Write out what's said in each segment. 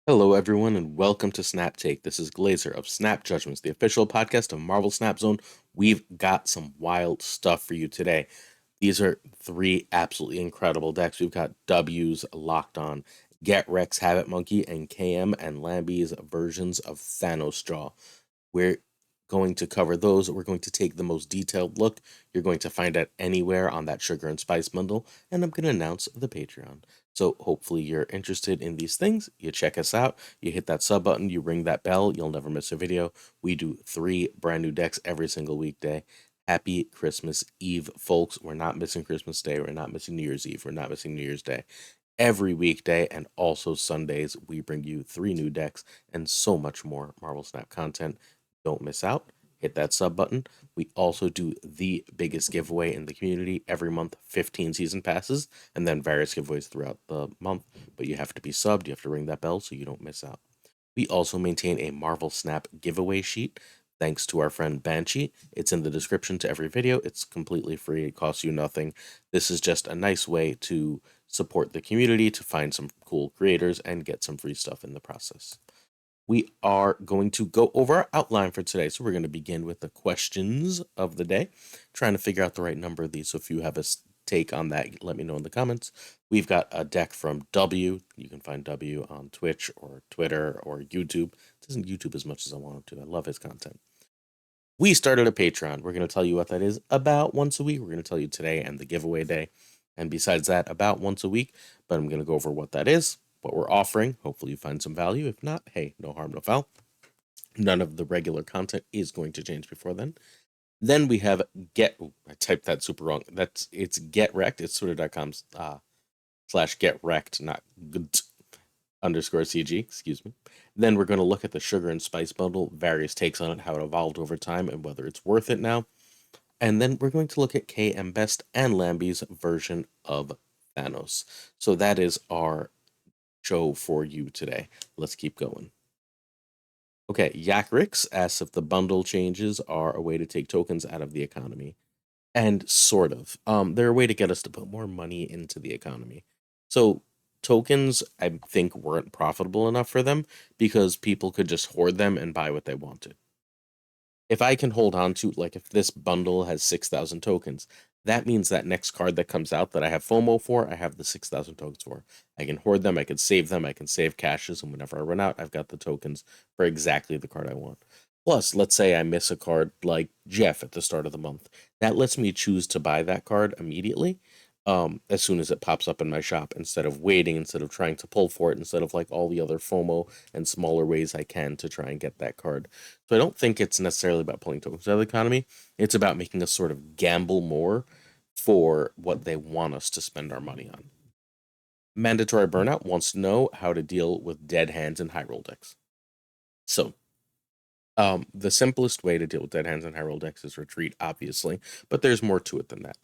Hello, everyone, and welcome to Snap Take. This is Glazer of Snap Judgments, the official podcast of Marvel Snap Zone. We've got some wild stuff for you today. These are three absolutely incredible decks. We've got W's locked on, GetRekt's Habit Monkey, and KM and Lamby's versions of THANOS. We're going to cover those. We're going to take the most detailed look you're going to find out anywhere on that sugar and spice bundle, and I'm going to announce the Patreon. So hopefully you're interested in these things. You check us out. You hit that sub button. You ring that bell. You'll never miss a video. We do 3 brand new decks every single weekday. Happy Christmas Eve, folks. We're not missing Christmas Day. We're not missing New Year's Eve. We're not missing New Year's Day. Every weekday and also Sundays, we bring you 3 new decks and so much more Marvel Snap content. Don't miss out. Hit that sub button. We also do the biggest giveaway in the community every month, 15 season passes, and then various giveaways throughout the month. But you have to be subbed. You have to ring that bell so you don't miss out. We also maintain a Marvel Snap giveaway sheet thanks to our friend Banshee. It's in the description to every video. It's completely free. It costs you nothing. This is just a nice way to support the community, to find some cool creators, and get some free stuff in the process. We are going to go over our outline for today. So we're going to begin with the questions of the day, trying to figure out the right number of these. So if you have a take on that, let me know in the comments. We've got a deck from W. You can find W on Twitch or Twitter or YouTube. It isn't YouTube as much as I want it to. I love his content. We started a Patreon. We're going to tell you what that is about once a week. We're going to tell you today and the giveaway day. And besides that, about once a week. But I'm going to go over what that is, what we're offering. Hopefully you find some value. If not, hey, no harm, no foul. None of the regular content is going to change before then. Then we have I typed that super wrong. It's GetRekt. It's twitter.com / GetRekt, not _CG, excuse me. Then we're going to look at the sugar and spice bundle, various takes on it, how it evolved over time, and whether it's worth it now. And then we're going to look at KM Best and Lamby's version of THANOS. So that is our show for you today. Let's keep going. Okay, Yakrix asks if the bundle changes are a way to take tokens out of the economy. And sort of. They're a way to get us to put more money into the economy. So tokens, I think, weren't profitable enough for them because people could just hoard them and buy what they wanted. If I can hold on to, like, if this bundle has 6,000 tokens, that means that next card that comes out that I have FOMO for, I have the 6,000 tokens for. I can hoard them, I can save them, I can save caches, and whenever I run out, I've got the tokens for exactly the card I want. Plus, let's say I miss a card like Jeff at the start of the month. That lets me choose to buy that card immediately, as soon as it pops up in my shop, instead of waiting, instead of trying to pull for it, instead of like all the other FOMO and smaller ways I can to try and get that card. So I don't think it's necessarily about pulling tokens out of the economy. It's about making us sort of gamble more for what they want us to spend our money on. Mandatory Burnout wants to know how to deal with dead hands in high roll decks. So, the simplest way to deal with dead hands in high roll decks is retreat, obviously, but there's more to it than that.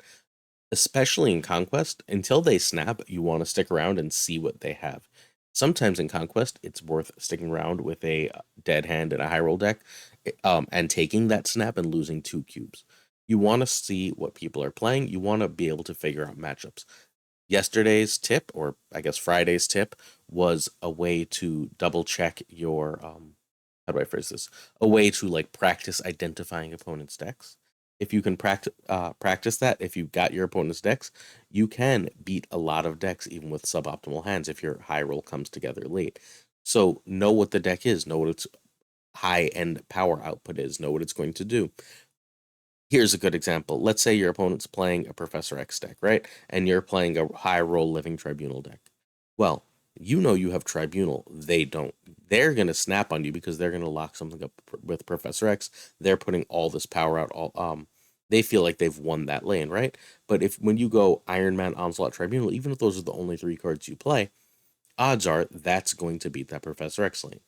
Especially in Conquest, until they snap, you want to stick around and see what they have. Sometimes in Conquest, it's worth sticking around with a dead hand in a high roll deck, and taking that snap and losing 2 cubes. You want to see what people are playing. You want to be able to figure out matchups. Yesterday's tip, or I guess Friday's tip, was a way to double check your how do I phrase this? A way to like practice identifying opponents' decks. If you can practice that, if you've got your opponent's decks, you can beat a lot of decks even with suboptimal hands if your high roll comes together late. So know what the deck is, know what its high end power output is, know what it's going to do. Here's a good example. Let's say your opponent's playing a Professor X deck, right? And you're playing a high roll Living Tribunal deck. Well, you know you have Tribunal. They don't. They're going to snap on you because they're going to lock something up with Professor X. They're putting all this power out. They feel like they've won that lane, right? But when you go Iron Man, Onslaught, Tribunal, even if those are the only 3 cards you play, odds are that's going to beat that Professor X lane.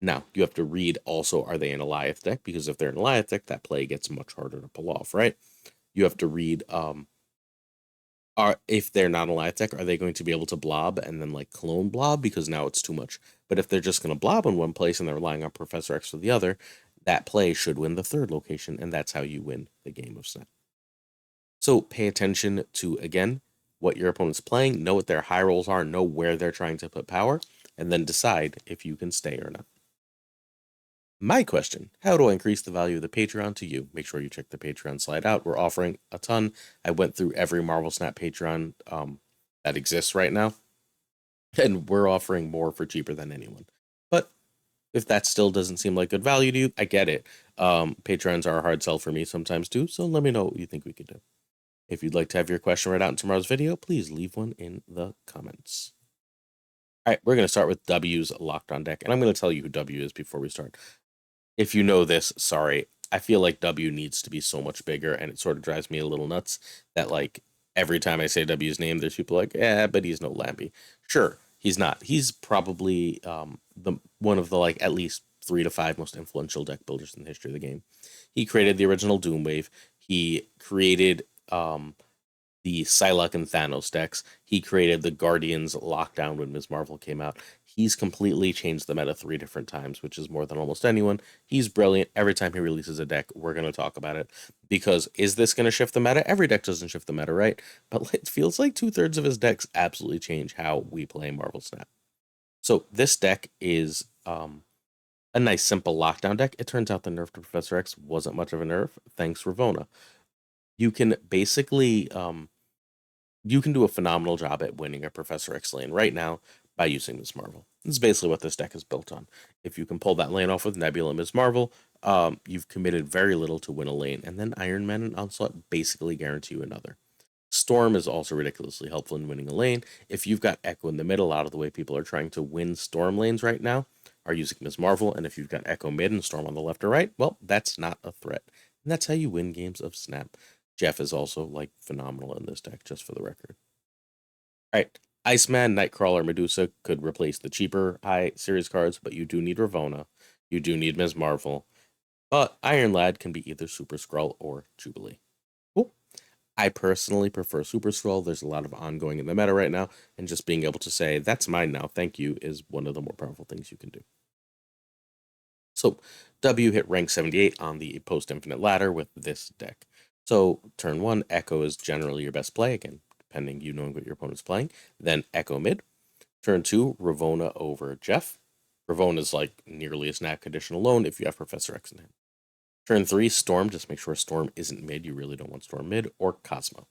Now, you have to read also, are they in a Goliath deck? Because if they're in a Goliath deck, that play gets much harder to pull off, right? You have to read, if they're not a Goliath deck, are they going to be able to blob and then like clone blob? Because now it's too much. But if they're just going to blob in one place and they're relying on Professor X for the other, that play should win the 3rd location, and that's how you win the game of Snap. So pay attention to, again, what your opponent's playing, know what their high rolls are, know where they're trying to put power, and then decide if you can stay or not. My question, how do I increase the value of the Patreon to you? Make sure you check the Patreon slide out. We're offering a ton. I went through every Marvel Snap Patreon that exists right now, and we're offering more for cheaper than anyone. But if that still doesn't seem like good value to you, I get it. Patrons are a hard sell for me sometimes too, so let me know what you think we could do. If you'd like to have your question read out in tomorrow's video, please leave one in the comments. All right, we're going to start with W's locked on deck, and I'm going to tell you who W is before we start. If you know this, sorry. I feel like W needs to be so much bigger, and it sort of drives me a little nuts that, like, every time I say W's name, there's people like, but he's no Lamby. Sure, he's not. He's probably the one of the, like, at least 3 to 5 most influential deck builders in the history of the game. He created the original Doomwave. He created the Psylocke and Thanos decks. He created the Guardians lockdown when Ms. Marvel came out. He's completely changed the meta 3 different times, which is more than almost anyone. He's brilliant. Every time he releases a deck, we're going to talk about it. Because is this going to shift the meta? Every deck doesn't shift the meta, right? But it feels like 2/3 of his decks absolutely change how we play Marvel Snap. So this deck is a nice, simple lockdown deck. It turns out the nerf to Professor X wasn't much of a nerf, thanks Ravonna. You can basically you can do a phenomenal job at winning a Professor X lane right now by using Ms. Marvel. This is basically what this deck is built on. If you can pull that lane off with Nebula and Ms. Marvel, you've committed very little to win a lane, and then Iron Man and Onslaught basically guarantee you another. Storm is also ridiculously helpful in winning a lane. If you've got Echo in the mid, a lot of the way people are trying to win Storm lanes right now are using Ms. Marvel, and if you've got Echo mid and Storm on the left or right, well, that's not a threat. And that's how you win games of Snap. Jeff is also, like, phenomenal in this deck, just for the record. All right, Iceman, Nightcrawler, Medusa could replace the cheaper high series cards, but you do need Ravonna. You do need Ms. Marvel. But Iron Lad can be either Super Skrull or Jubilee. Cool. I personally prefer Super Skrull. There's a lot of ongoing in the meta right now, and just being able to say, that's mine now, thank you, is one of the more powerful things you can do. So W hit rank 78 on the post-infinite ladder with this deck. So turn 1, Echo is generally your best play, again, depending you knowing what your opponent's playing. Then Echo mid. Turn 2, Ravonna over Jeff. Ravonna is like nearly a snap condition alone if you have Professor X in hand. Turn 3, Storm, just make sure Storm isn't mid, you really don't want Storm mid, or Cosmo.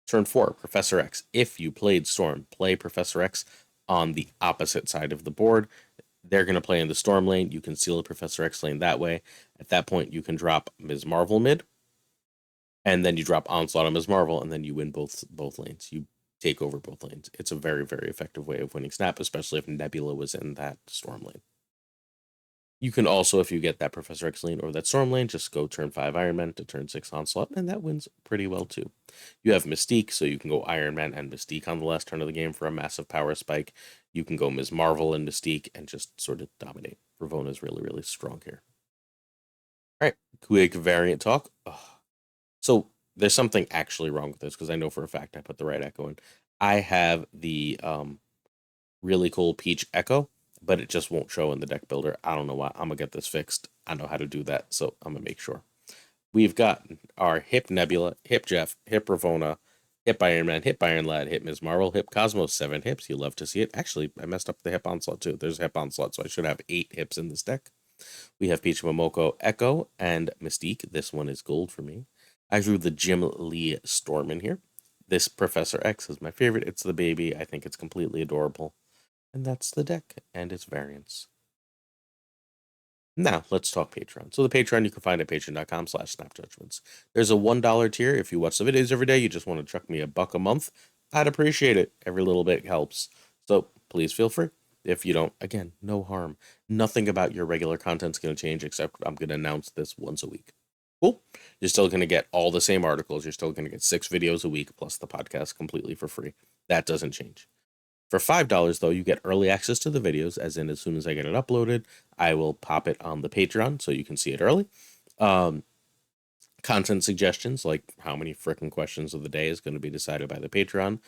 Turn 4, Professor X. If you played Storm, play Professor X on the opposite side of the board. They're going to play in the Storm lane. You can seal the Professor X lane that way. At that point, you can drop Ms. Marvel mid, and then you drop Onslaught on Ms. Marvel, and then you win both lanes. You take over both lanes. It's a very, very effective way of winning Snap, especially if Nebula was in that Storm lane. You can also, if you get that Professor X lane or that Storm lane, just go turn 5 Iron Man to turn 6 Onslaught, and that wins pretty well too. You have Mystique, so you can go Iron Man and Mystique on the last turn of the game for a massive power spike. You can go Ms. Marvel and Mystique and just sort of dominate. Ravonna is really, really strong here. All right, quick variant talk. Ugh. So there's something actually wrong with this, because I know for a fact I put the right Echo in. I have the really cool Peach Echo, but it just won't show in the deck builder. I don't know why. I'm going to get this fixed. I know how to do that, so I'm going to make sure. We've got our Hip Nebula, Hip Jeff, Hip Ravonna, Hip Iron Man, Hip Iron Lad, Hip Ms. Marvel, Hip Cosmos, 7 hips. You love to see it. Actually, I messed up the Hip Onslaught too. There's a Hip Onslaught, so I should have 8 hips in this deck. We have Peach Momoko, Echo, and Mystique. This one is gold for me. I drew the Jim Lee Storm in here. This Professor X is my favorite. It's the baby. I think it's completely adorable. And that's the deck and its variants. Now, let's talk Patreon. So the Patreon you can find at patreon.com/snapjudgments. There's a $1 tier. If you watch the videos every day, you just want to chuck me $1 a month, I'd appreciate it. Every little bit helps. So please feel free. If you don't, again, no harm. Nothing about your regular content's going to change, except I'm going to announce this once a week. Cool. You're still going to get all the same articles. You're still going to get 6 videos a week plus the podcast completely for free. That doesn't change. For $5, though, you get early access to the videos, as in as soon as I get it uploaded, I will pop it on the Patreon so you can see it early. Content suggestions, like how many frickin' questions of the day is going to be decided by the Patreon.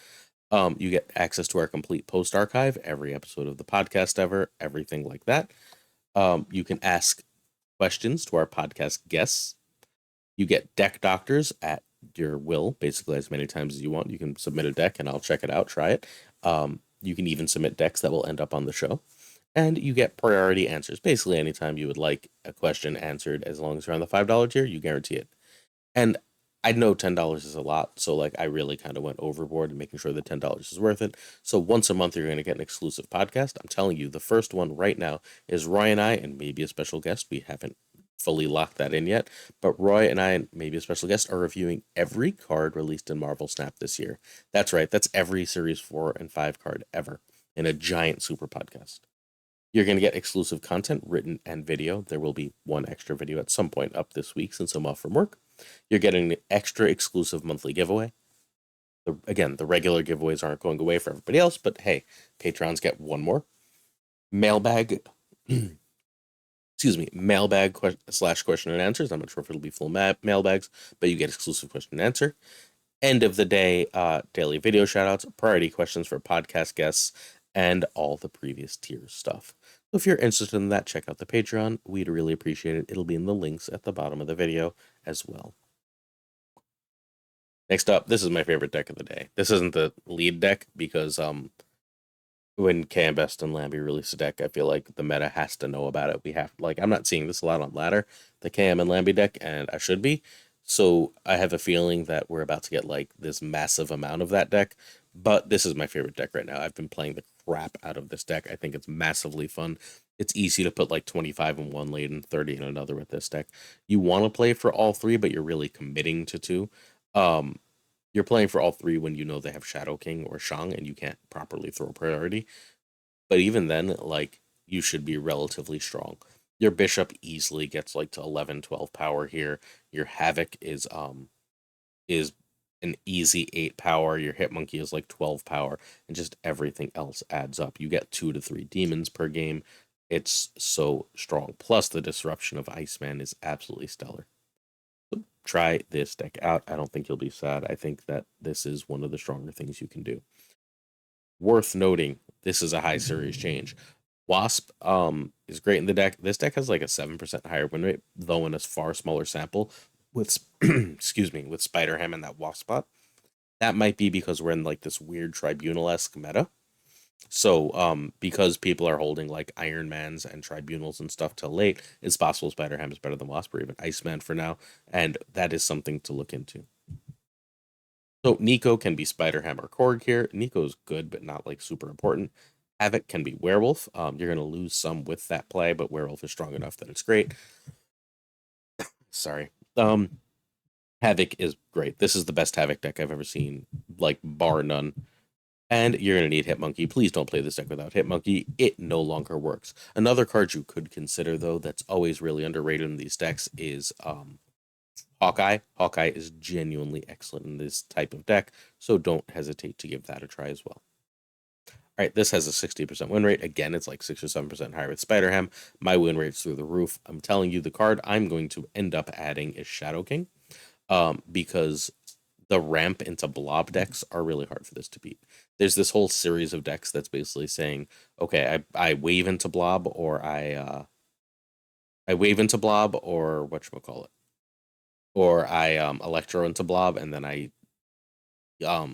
You get access to our complete post archive, every episode of the podcast ever, everything like that. You can ask questions to our podcast guests. You get deck doctors at your will, basically as many times as you want. You can submit a deck and I'll check it out, try it. You can even submit decks that will end up on the show. And you get priority answers. Basically, anytime you would like a question answered, as long as you're on the $5 tier, you guarantee it. And I know $10 is a lot, so like I really kind of went overboard in making sure that $10 is worth it. So once a month, you're going to get an exclusive podcast. I'm telling you, the first one right now is Roy and I, and maybe a special guest. We haven't fully locked that in yet, but Roy and I, and maybe a special guest, are reviewing every card released in Marvel Snap this year. That's right, that's every Series 4 and 5 card ever in a giant super podcast. You're going to get exclusive content, written and video. There will be one extra video at some point up this week since I'm off from work. You're getting an extra exclusive monthly giveaway. Again, the regular giveaways aren't going away for everybody else, but hey, patrons get one more. Mailbag, excuse me, mailbag slash question and answers. I'm not sure if it'll be full mailbags, but you get exclusive question and answer. End of the day, daily video shoutouts, priority questions for podcast guests, and all the previous tier stuff. So if you're interested in that, check out the Patreon. We'd really appreciate it. It'll be in the links at the bottom of the video as well. Next up, this is my favorite deck of the day. This isn't the lead deck because when KM Best and Lamby release a deck, I feel like the meta has to know about it. We have I'm not seeing this a lot on ladder, the KM and Lamby deck, and I should be. So I have a feeling that we're about to get like this massive amount of that deck. But this is my favorite deck right now. I've been playing the crap out of this deck. I think it's massively fun. It's easy to put like 25 in one lane and 30 in another with this deck. You want to play for all three, but you're really committing to two. You're playing for all three when you know they have Shadow King or Shang and you can't properly throw priority. But even then, like, you should be relatively strong. Your Bishop easily gets like to 11, 12 power here. Your Havoc is an easy 8 power. Your Hitmonkey is like 12 power, and just everything else adds up. You get 2 to 3 demons per game. It's so strong. Plus the disruption of Iceman is absolutely stellar. So try this deck out. I don't think you'll be sad. I think that this is one of the stronger things you can do. Worth noting, this is a high series change. Wasp is great in the deck. This deck has like a 7% higher win rate, though in a far smaller sample with excuse me, with Spider Ham and that Wasp spot. That might be because we're in like this weird tribunal-esque meta. So, because people are holding like Iron Mans and Tribunals and stuff till late, it's possible Spider Ham is better than Wasp or even Iceman for now, and that is something to look into. So Nico can be Spider Ham or Korg here. Nico's good, but not like super important. Havoc can be Werewolf. You're gonna lose some with that play, but Werewolf is strong enough that it's great. Sorry. Havoc is great. This is the best Havoc deck I've ever seen, like bar none. And you're going to need Hitmonkey. Please don't play this deck without Hitmonkey. It no longer works. Another card you could consider, though, that's always really underrated in these decks is Hawkeye. Hawkeye is genuinely excellent in this type of deck, so don't hesitate to give that a try as well. All right, this has a 60% win rate. Again, it's like 6 or 7% higher with Spider-Ham. My win rate's through the roof. I'm telling you, the card I'm going to end up adding is Shadow King, because the ramp into blob decks are really hard for this to beat. There's this whole series of decks that's basically saying, okay, I wave into blob, or I wave into blob, or whatchamacallit, or I electro into blob, and then I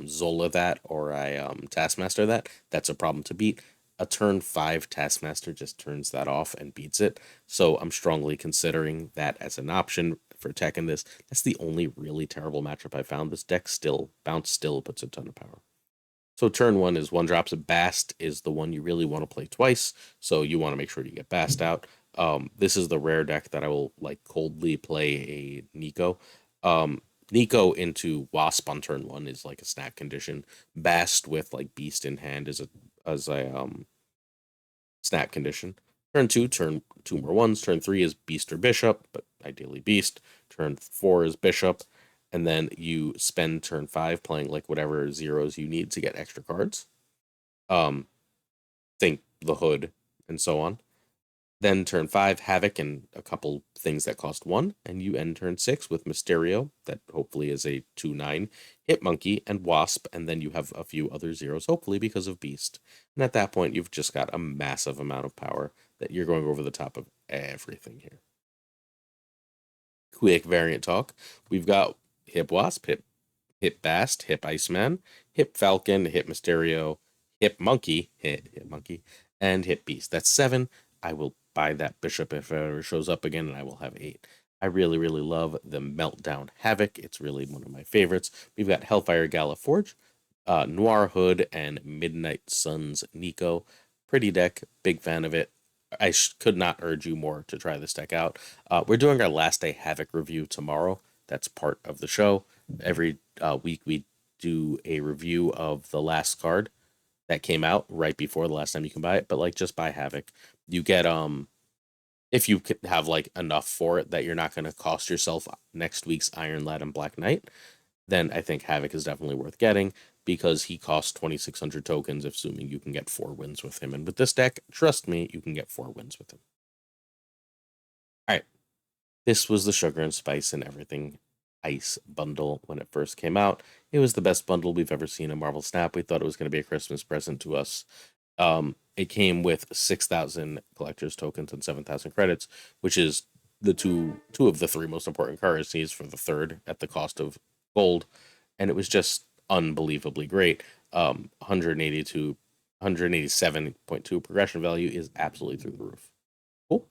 Zola that, or I Taskmaster that. That's a problem to beat. A turn 5 Taskmaster just turns that off and beats it. So I'm strongly considering that as an option for attacking this. That's the only really terrible matchup I found. This deck bounce still puts a ton of power. So turn 1 is 1 drops. Bast is the one you really want to play twice, so you want to make sure you get Bast out. This is the rare deck that I will like coldly play a Nico. Nico into Wasp on turn 1 is like a snap condition. Bast with like Beast in hand is a snap condition. Turn 2, turn 2 more ones. Turn 3 is Beast or Bishop, but ideally Beast. Turn 4 is Bishop. And then you spend turn 5 playing like whatever zeros you need to get extra cards. Think the Hood and so on. Then turn 5, Havoc and a couple things that cost 1. And you end turn 6 with Mysterio, that hopefully is a 2/9, Hitmonkey, and Wasp. And then you have a few other zeros, hopefully because of Beast. And at that point, you've just got a massive amount of power that you're going over the top of everything here. Quick variant talk. We've got Hip Wasp, Hip Bast, Hip Iceman, Hip Falcon, Hip Mysterio, hit monkey, hit monkey, and hit beast. That's 7. I will buy that bishop if it ever shows up again, and I will have 8. I really, really love the Meltdown Havoc. It's really one of my favorites. We've got Hellfire Gala Forge, Noir Hood, and Midnight Suns Nico. Pretty deck, big fan of it. I could not urge you more to try this deck out. We're doing our last day Havoc review tomorrow. That's part of the show. Every week we do a review of the last card that came out right before the last time you can buy it. But like, just buy Havoc. You get if you could have like enough for it that you're not going to cost yourself next week's Iron Lad and Black Knight, then I think Havoc is definitely worth getting because he costs 2,600 tokens, assuming you can get 4 wins with him. And with this deck, trust me, you can get 4 wins with him. All right, this was the Sugar and Spice and Everything Ice bundle when it first came out. It was the best bundle we've ever seen in Marvel Snap. We thought it was going to be a Christmas present to us. It came with 6,000 collector's tokens and 7,000 credits, which is the two of the 3 most important currencies for the third at the cost of gold, and it was just unbelievably great. 187.2 progression value is absolutely through the roof. Cool.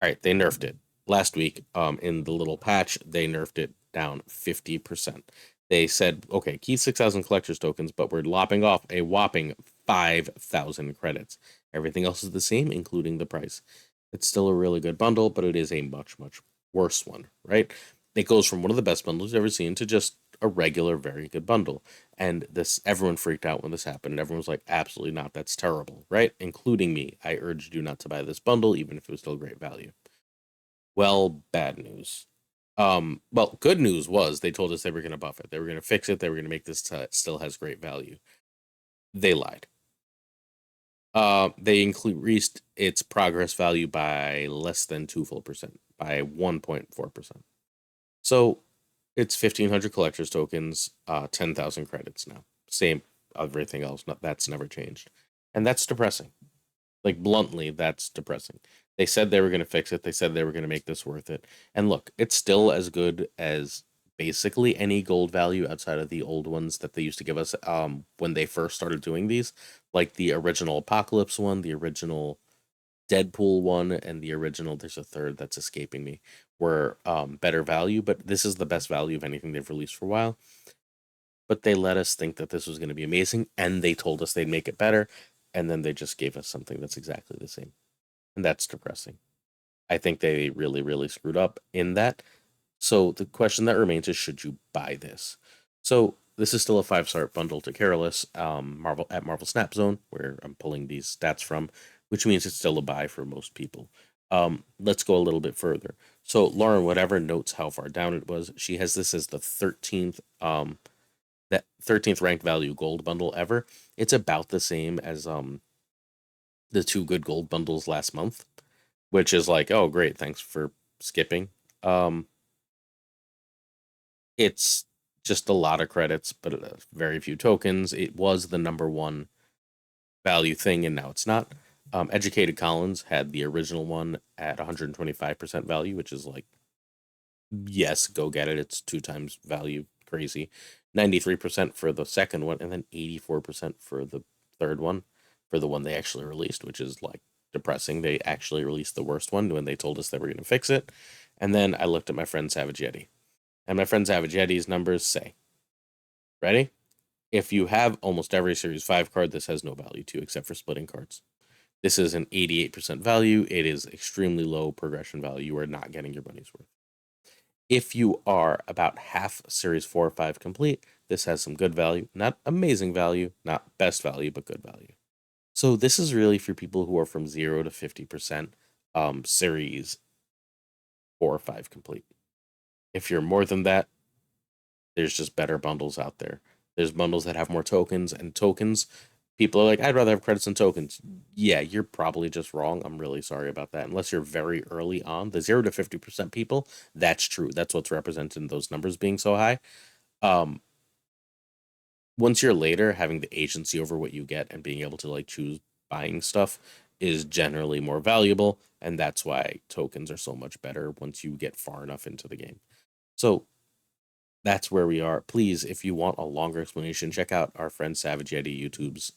All right, they nerfed it last week. In the little patch, they nerfed it down 50%. They said, okay, keep 6,000 collector's tokens, but we're lopping off a whopping 5,000 credits. Everything else is the same, including the price. It's still a really good bundle, but it is a much, much worse one, right? It goes from one of the best bundles you've ever seen to just a regular, very good bundle. And this, everyone freaked out when this happened, and everyone was like, absolutely not, that's terrible, right? Including me. I urged you not to buy this bundle, even if it was still great value. Well, bad news. Well, good news was they told us they were going to buff it. They were going to fix it. They were going to make this still has great value. They lied. They increased its progress value by less than 2 full percent, by 1.4%. So it's 1,500 collector's tokens, 10,000 credits now. Same everything else. That's never changed, and that's depressing. Like, bluntly, that's depressing. They said they were going to fix it. They said they were going to make this worth it. And look, it's still as good as basically any gold value outside of the old ones that they used to give us when they first started doing these, like the original Apocalypse one, the original Deadpool one, and the original, there's a third that's escaping me, were better value, but this is the best value of anything they've released for a while. But they let us think that this was going to be amazing, and they told us they'd make it better, and then they just gave us something that's exactly the same. And that's depressing. I think they really, really screwed up in that. So the question that remains is, should you buy this? So this is still a 5-star bundle to Careless, Marvel Snap Zone, where I'm pulling these stats from, which means it's still a buy for most people. Let's go a little bit further. So Lauren, whatever, notes how far down it was. She has this as the 13th that 13th ranked value gold bundle ever. It's about the same as the 2 good gold bundles last month, which is like, oh great, thanks for skipping. It's just a lot of credits, but very few tokens. It was the #1 value thing, and now it's not. Educated Collins had the original one at 125% value, which is like, yes, go get it. It's 2 times value, crazy. 93% for the second one, and then 84% for the third one, for the one they actually released, which is like depressing. They actually released the worst one when they told us they were going to fix it. And then I looked at my friend Savage Yeti, and my friend Savage Yeti's numbers say, ready? If you have almost every Series 5 card, this has no value to you except for splitting cards. This is an 88% value. It is extremely low progression value. You are not getting your money's worth. If you are about half Series 4 or 5 complete, this has some good value. Not amazing value, not best value, but good value. So this is really for people who are from 0 to 50% Series 4 or 5 complete. If you're more than that, there's just better bundles out there. There's bundles that have more tokens, and tokens, people are like, I'd rather have credits than tokens. Yeah, you're probably just wrong. I'm really sorry about that. Unless you're very early on, the 0 to 50% people, that's true. That's what's represented in those numbers being so high. Once you're later, having the agency over what you get and being able to like choose buying stuff is generally more valuable, and that's why tokens are so much better once you get far enough into the game. So that's where we are. Please, if you want a longer explanation, check out our friend Savage Eddie YouTube's.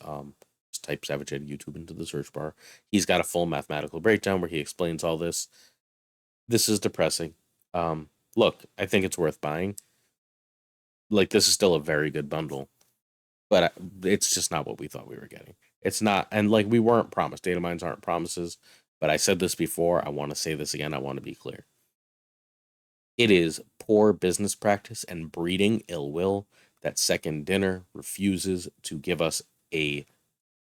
Just type Savage Eddie YouTube into the search bar. He's got a full mathematical breakdown where he explains all this. This is depressing. Look, I think it's worth buying. Like, this is still a very good bundle, but it's just not what we thought we were getting. It's not, and like, we weren't promised. Data mines aren't promises, but I said this before. I want to say this again. I want to be clear. It is poor business practice and breeding ill will that Second Dinner refuses to give us a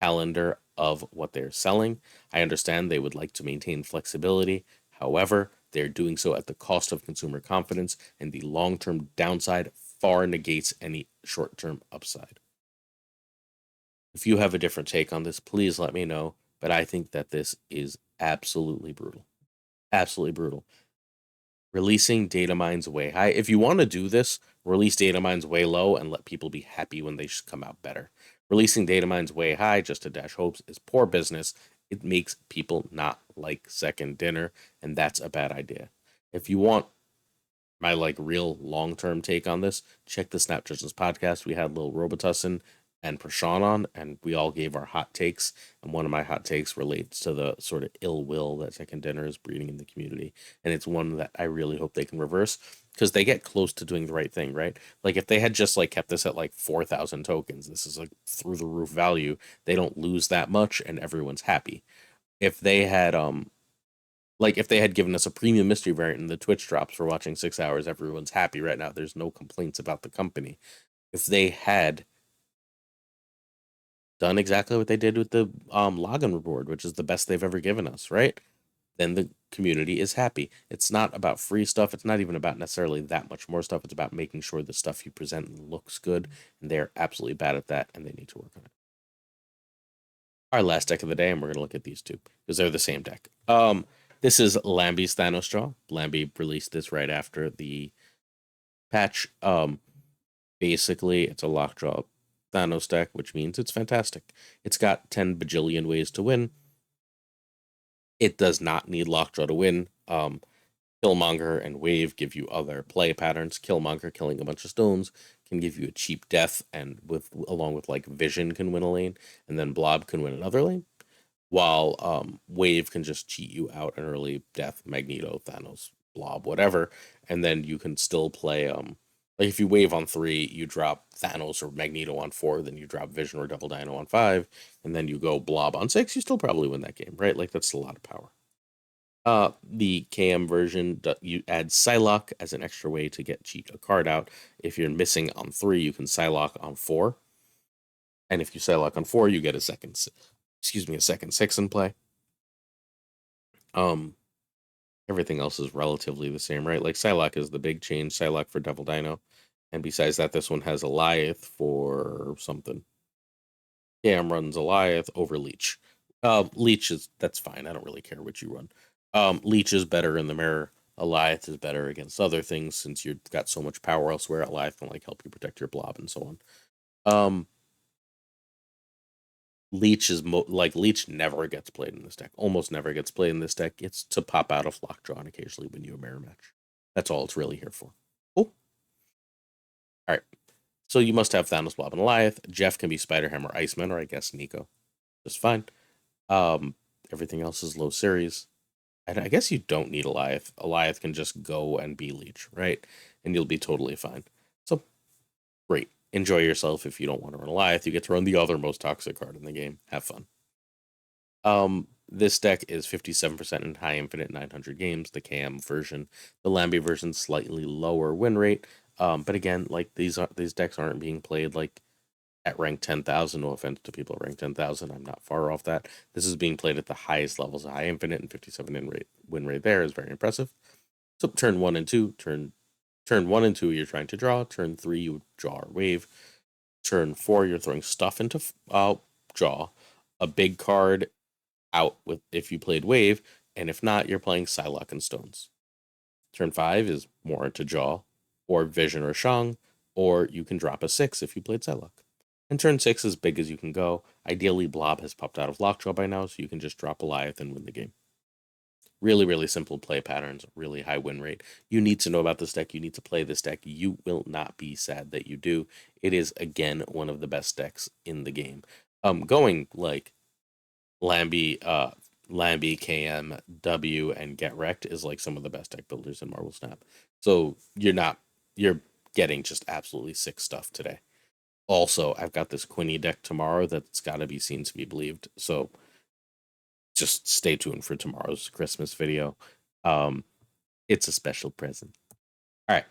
calendar of what they're selling. I understand they would like to maintain flexibility. However, they're doing so at the cost of consumer confidence, and the long term downside far negates any short term upside. If you have a different take on this, please let me know. But I think that this is absolutely brutal. Absolutely brutal. Releasing data mines way high. If you want to do this, release data mines way low and let people be happy when they come out better. Releasing data mines way high just to dash hopes is poor business. It makes people not like Second Dinner, and that's a bad idea. If you want my like real long-term take on this, check the Snap Judgments podcast. We had Lil Robitussin and Prashan on, and we all gave our hot takes. And one of my hot takes relates to the sort of ill will that Second Dinner is breeding in the community. And it's one that I really hope they can reverse, because they get close to doing the right thing, right? Like, if they had just like kept this at like 4,000 tokens, this is like through the roof value, they don't lose that much and everyone's happy. If they had like, if they had given us a premium mystery variant and the Twitch drops for watching 6 hours, everyone's happy right now. There's no complaints about the company. If they had done exactly what they did with the login reward, which is the best they've ever given us, right? Then the community is happy. It's not about free stuff. It's not even about necessarily that much more stuff. It's about making sure the stuff you present looks good, and they're absolutely bad at that, and they need to work on it. Our last deck of the day, and we're going to look at these two because they're the same deck. This is Lamby's THANOS. Lamby released this right after the patch. Basically, it's a LOCKJAW THANOS deck, which means it's fantastic. It's got 10 bajillion ways to win. It does not need LOCKJAW to win. Killmonger and Wave give you other play patterns. Killmonger killing a bunch of stones can give you a cheap death, and along with like Vision can win a lane, and then Blob can win another lane. While Wave can just cheat you out an early death, Magneto, Thanos, Blob, whatever, and then you can still play like, if you Wave on 3, you drop Thanos or Magneto on 4, then you drop Vision or Double Dino on 5, and then you go Blob on 6, you still probably win that game, right? Like, that's a lot of power. The KM version, you add Psylocke as an extra way to cheat a card out. If you're missing on 3, you can Psylocke on 4. And if you Psylocke on 4, you get a second 6 in play. Everything else is relatively the same, right? Like, Psylocke is the big change, Psylocke for Double Dino. And besides that, this one has Eliath for something. KM runs Eliath over Leech. Leech that's fine. I don't really care what you run. Leech is better in the mirror. Eliath is better against other things, since you've got so much power elsewhere. Eliath can like help you protect your blob and so on. Leech is Leech never gets played in this deck. Almost never gets played in this deck. It's to pop out of LOCKJAW and occasionally win you a mirror match. That's all it's really here for. Cool. All right. So you must have Thanos, Blob, and Eliath. Jeff can be Spider-Ham or Iceman, or I guess Nico. Just fine. Everything else is low series. I guess you don't need Eliath. Eliath can just go and be Leech, right? And you'll be totally fine. So, great. Enjoy yourself. If you don't want to run Eliath, you get to run the other most toxic card in the game. Have fun. This deck is 57% in high infinite 900 games, the KM version. The Lamby version, slightly lower win rate. But again, like, these decks aren't being played like at rank 10,000. No offense to people at rank 10,000. I'm not far off that. This is being played at the highest levels of high infinite, and 57 win rate there is very impressive. So turn 1 and 2, turn 1 and 2, you're trying to draw. Turn 3, you draw or wave. Turn 4, you're throwing stuff into draw. A big card out with if you played wave, and if not, you're playing Psylocke and stones. Turn 5 is more into jaw, or Vision or Shang, or you can drop a 6 if you played Psylocke. And turn 6 is big as you can go. Ideally, Blob has popped out of LOCKJAW by now, so you can just drop Eliath and win the game. Really, really simple play patterns, really high win rate. You need to know about this deck. You need to play this deck. You will not be sad that you do. It is, again, one of the best decks in the game. Going like Lamby, Lamby, KMW, and GetRekt is like some of the best deck builders in Marvel Snap. So you're getting just absolutely sick stuff today. Also, I've got this Quinny deck tomorrow that's got to be seen to be believed. So just stay tuned for tomorrow's Christmas video. Um, it's a special present. All right,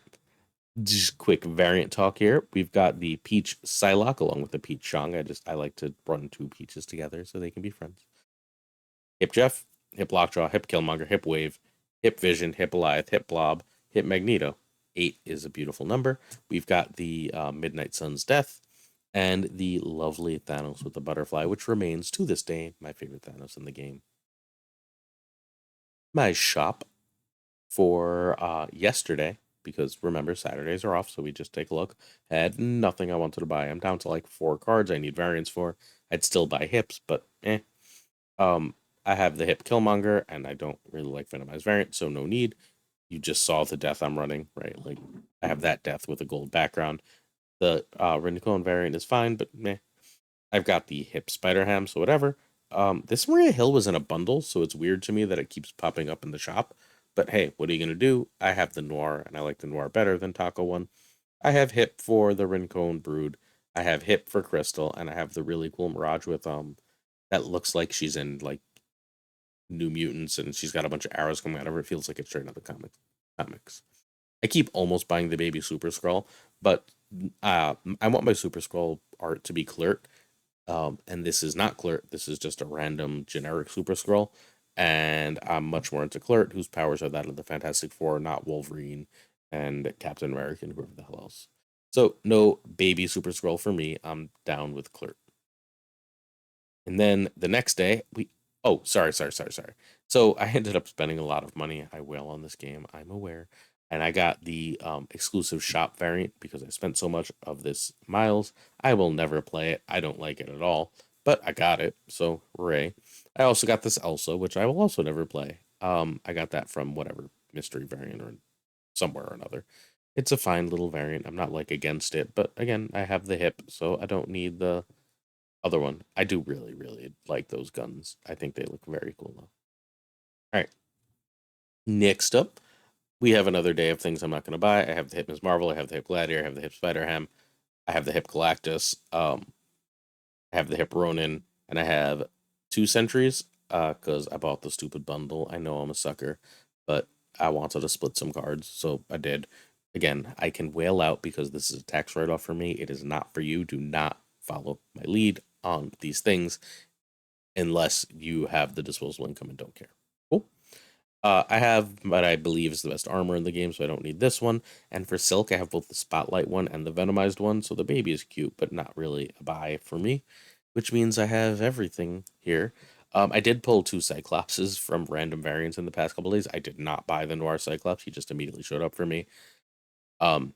just quick variant talk here. We've got the Peach Psylocke along with the Peach Shang. I like to run two peaches together so they can be friends. Hip Jeff, Hip Lockjaw, Hip Killmonger, Hip Wave, Hip Vision, Hip Goliath, Hip Blob, Hip Magneto. 8 is a beautiful number. We've got the Midnight Sun's Death and the lovely Thanos with the butterfly, which remains to this day my favorite Thanos in the game. My shop for yesterday, because remember, Saturdays are off, so we just take a look. Had nothing I wanted to buy. I'm down to like 4 cards I need variants for. I'd still buy hips, but eh. I have the hip Killmonger, and I don't really like Venomized variant, so no need. You just saw the death I'm running, right? Like, I have that death with a gold background. The Rincon variant is fine, but meh. I've got the hip Spider Ham, so whatever. This Maria Hill was in a bundle, so it's weird to me that it keeps popping up in the shop. But hey, what are you going to do? I have the Noir, and I like the Noir better than Taco one. I have hip for the Rincon Brood. I have hip for Crystal, and I have the really cool Mirage with that looks like she's in like New Mutants, and she's got a bunch of arrows coming out of her. It feels like it's straight out of the comics. I keep almost buying the baby Super Scroll, but I want my Super Scroll art to be Clerk, and this is not Clerk. This is just a random generic Super Scroll, and I'm much more into Clerk, whose powers are that of the Fantastic Four, not Wolverine and Captain America and whoever the hell else. So no baby Super Scroll for me. I'm down with Clerk. And then the next day, oh, sorry. So I ended up spending a lot of money. I will on this game, I'm aware. And I got the exclusive shop variant because I spent so much of this miles. I will never play it. I don't like it at all. But I got it, so hooray. I also got this Elsa, which I will also never play. I got that from whatever mystery variant or somewhere or another. It's a fine little variant. I'm not like against it, but again, I have the hip, so I don't need the other one. I do really, really like those guns. I think they look very cool though. All right. Next up, we have another day of things I'm not going to buy. I have the Hip Ms. Marvel. I have the Hip Gladiator. I have the Hip Spider Ham. I have the Hip Galactus. I have the Hip Ronin, and I have 2 Sentries. Because I bought the stupid bundle. I know I'm a sucker, but I wanted to split some cards, so I did. Again, I can wail out because this is a tax write-off for me. It is not for you. Do not follow my lead on these things unless you have the disposable income and don't care. Cool. I have what I believe is the best armor in the game, so I don't need this one. And for Silk, I have both the Spotlight one and the Venomized one, so the baby is cute, but not really a buy for me, which means I have everything here. I did pull 2 Cyclopses from random variants in the past couple days. I did not buy the Noir Cyclops. He just immediately showed up for me. Um,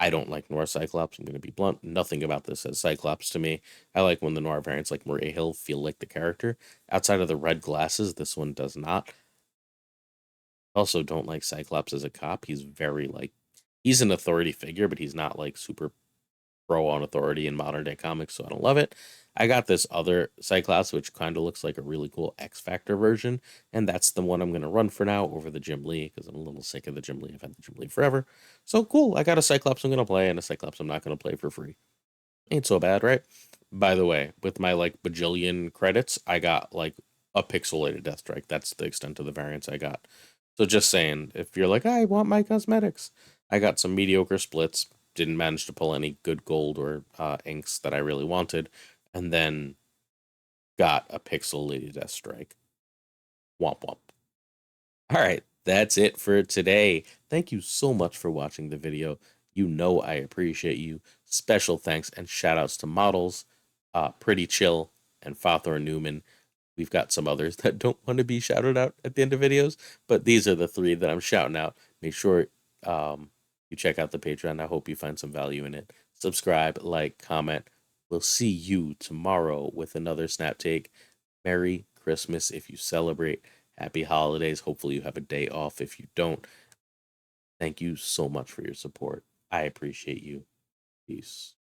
I don't like Noir Cyclops. I'm going to be blunt. Nothing about this says Cyclops to me. I like when the Noir variants like Maria Hill feel like the character. Outside of the red glasses, this one does not. Also, don't like Cyclops as a cop. He's very like, he's an authority figure, but he's not like super pro on authority in modern day comics, so I don't love it. I got this other Cyclops, which kind of looks like a really cool X Factor version, and that's the one I'm going to run for now over the Jim Lee, because I'm a little sick of the Jim Lee. I've had the Jim Lee forever. So cool, I got a Cyclops I'm going to play, and a Cyclops I'm not going to play for free. Ain't so bad, right? By the way, with my like bajillion credits, I got like a pixelated Death Strike. That's the extent of the variants I got. So just saying, if you're like, I want my cosmetics, I got some mediocre splits, didn't manage to pull any good gold or inks that I really wanted, and then got a pixelated Death Strike. Womp womp. All right, that's it for today. Thank you so much for watching the video. You know I appreciate you. Special thanks and shout outs to Models, Pretty Chill, and Fathor Newman. We've got some others that don't want to be shouted out at the end of videos, but these are the 3 that I'm shouting out. Make sure you check out the Patreon. I hope you find some value in it. Subscribe, like, comment. We'll see you tomorrow with another Snap Take. Merry Christmas if you celebrate. Happy holidays. Hopefully, you have a day off. If you don't, thank you so much for your support. I appreciate you. Peace.